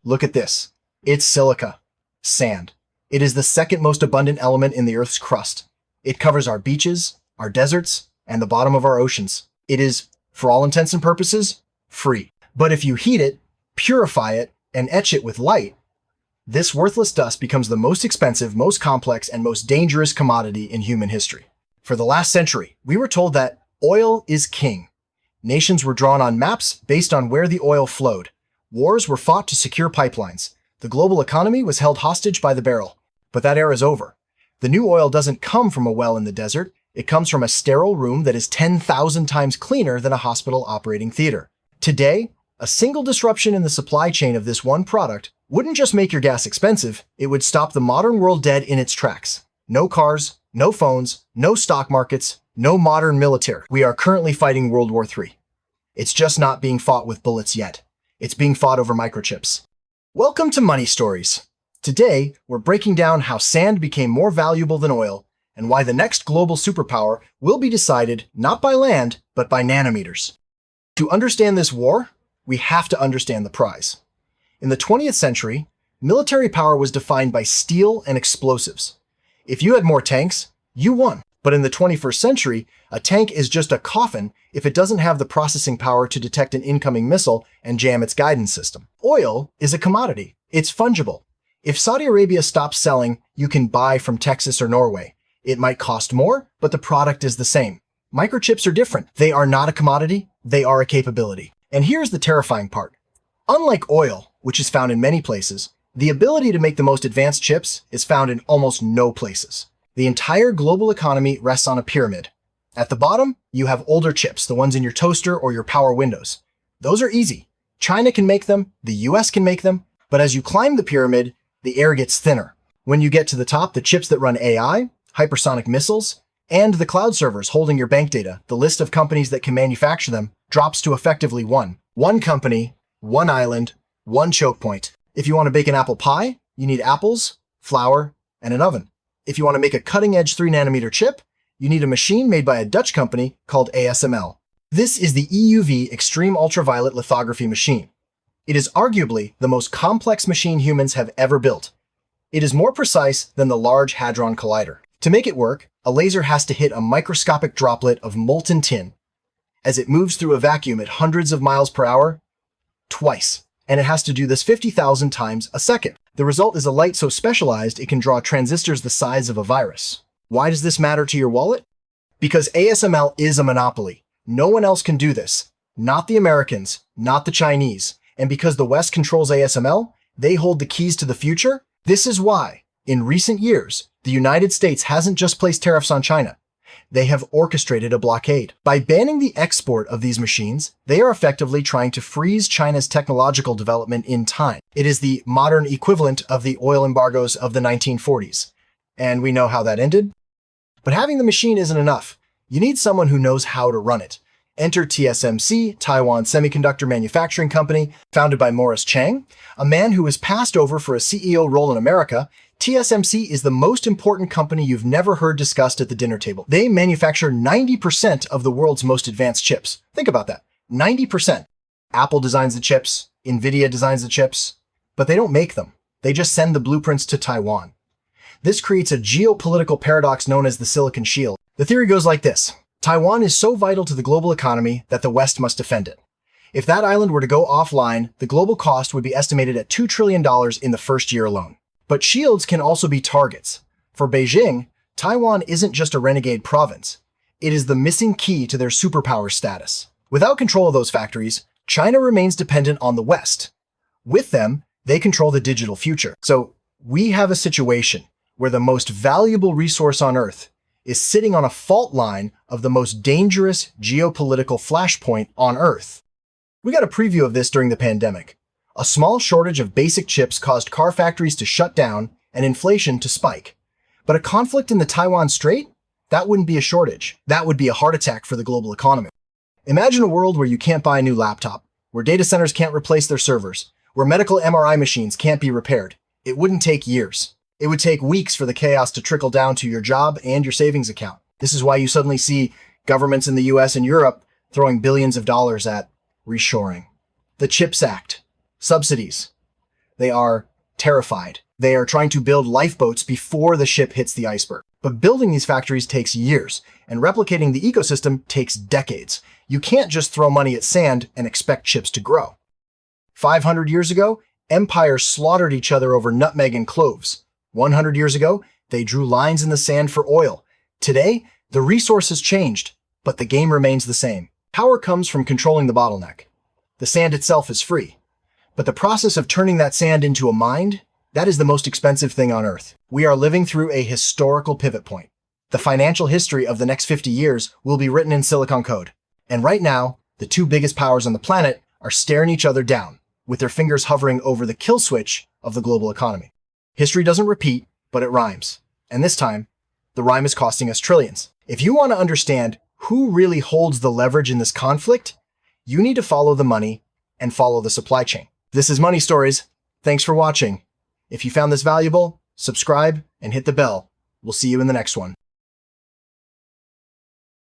Look at this. It's silica, sand. It is the second most abundant element in the Earth's crust. It covers our beaches, our deserts, and the bottom of our oceans. It is, for all intents and purposes, free. But if you heat it, purify it, and etch it with light, this worthless dust becomes the most expensive, most complex, and most dangerous commodity in human history. For the last century, we were told that oil is king. Nations were drawn on maps based on where the oil flowed. Wars were fought to secure pipelines. The global economy was held hostage by the barrel. But that era is over. The new oil doesn't come from a well in the desert. It comes from a sterile room that is 10,000 times cleaner than a hospital operating theater. Today, a single disruption in the supply chain of this one product wouldn't just make your gas expensive, it would stop the modern world dead in its tracks. No cars, no phones, no stock markets, no modern military. We are currently fighting World War III. It's just not being fought with bullets yet. It's being fought over microchips. Welcome to Money Stories. Today, we're breaking down how sand became more valuable than oil and why the next global superpower will be decided not by land, but by nanometers. To understand this war, we have to understand the prize. In the 20th century, military power was defined by steel and explosives. If you had more tanks, you won. But in the 21st century, a tank is just a coffin if it doesn't have the processing power to detect an incoming missile and jam its guidance system. Oil is a commodity. It's fungible. If Saudi Arabia stops selling, you can buy from Texas or Norway. It might cost more, but the product is the same. Microchips are different. They are not a commodity, they are a capability. And here's the terrifying part. Unlike oil, which is found in many places, the ability to make the most advanced chips is found in almost no places. The entire global economy rests on a pyramid. At the bottom, you have older chips, the ones in your toaster or your power windows. Those are easy. China can make them, the US can make them, but as you climb the pyramid, the air gets thinner. When you get to the top, the chips that run AI, hypersonic missiles, and the cloud servers holding your bank data, the list of companies that can manufacture them drops to effectively one. One company, one island, one choke point. If you want to bake an apple pie, you need apples, flour, and an oven. If you want to make a cutting-edge 3-nanometer chip, you need a machine made by a Dutch company called ASML. This is the EUV Extreme Ultraviolet Lithography machine. It is arguably the most complex machine humans have ever built. It is more precise than the Large Hadron Collider. To make it work, a laser has to hit a microscopic droplet of molten tin as it moves through a vacuum at hundreds of miles per hour twice. And it has to do this 50,000 times a second. The result is a light so specialized it can draw transistors the size of a virus. Why does this matter to your wallet? Because ASML is a monopoly. No one else can do this. Not the Americans, not the Chinese. And because the West controls ASML, they hold the keys to the future. This is why, in recent years, the United States hasn't just placed tariffs on China. They have orchestrated a blockade. By banning the export of these machines, they are effectively trying to freeze China's technological development in time. It is the modern equivalent of the oil embargoes of the 1940s. And we know how that ended. But having the machine isn't enough. You need someone who knows how to run it. Enter TSMC, Taiwan Semiconductor Manufacturing Company, founded by Morris Chang, a man who was passed over for a CEO role in America. TSMC is the most important company you've never heard discussed at the dinner table. They manufacture 90% of the world's most advanced chips. Think about that. 90%. Apple designs the chips, Nvidia designs the chips, but they don't make them. They just send the blueprints to Taiwan. This creates a geopolitical paradox known as the Silicon Shield. The theory goes like this. Taiwan is so vital to the global economy that the West must defend it. If that island were to go offline, the global cost would be estimated at $2 trillion in the first year alone. But shields can also be targets. For Beijing, Taiwan isn't just a renegade province. It is the missing key to their superpower status. Without control of those factories, China remains dependent on the West. With them, they control the digital future. So we have a situation where the most valuable resource on Earth is sitting on a fault line of the most dangerous geopolitical flashpoint on Earth. We got a preview of this during the pandemic. A small shortage of basic chips caused car factories to shut down and inflation to spike. But a conflict in the Taiwan Strait? That wouldn't be a shortage. That would be a heart attack for the global economy. Imagine a world where you can't buy a new laptop, where data centers can't replace their servers, where medical MRI machines can't be repaired. It wouldn't take years. It would take weeks for the chaos to trickle down to your job and your savings account. This is why you suddenly see governments in the US and Europe throwing billions of dollars at reshoring. The CHIPS Act. Subsidies. They are terrified. They are trying to build lifeboats before the ship hits the iceberg. But building these factories takes years, and replicating the ecosystem takes decades. You can't just throw money at sand and expect chips to grow. 500 years ago, empires slaughtered each other over nutmeg and cloves. 100 years ago, they drew lines in the sand for oil. Today, the resource has changed, but the game remains the same. Power comes from controlling the bottleneck. The sand itself is free. But the process of turning that sand into a mind, that is the most expensive thing on Earth. We are living through a historical pivot point. The financial history of the next 50 years will be written in silicon code. And right now, the two biggest powers on the planet are staring each other down, with their fingers hovering over the kill switch of the global economy. History doesn't repeat, but it rhymes. And this time, the rhyme is costing us trillions. If you want to understand who really holds the leverage in this conflict, you need to follow the money and follow the supply chain. This is Money Stories. Thanks for watching. If you found this valuable, subscribe and hit the bell. We'll see you in the next one.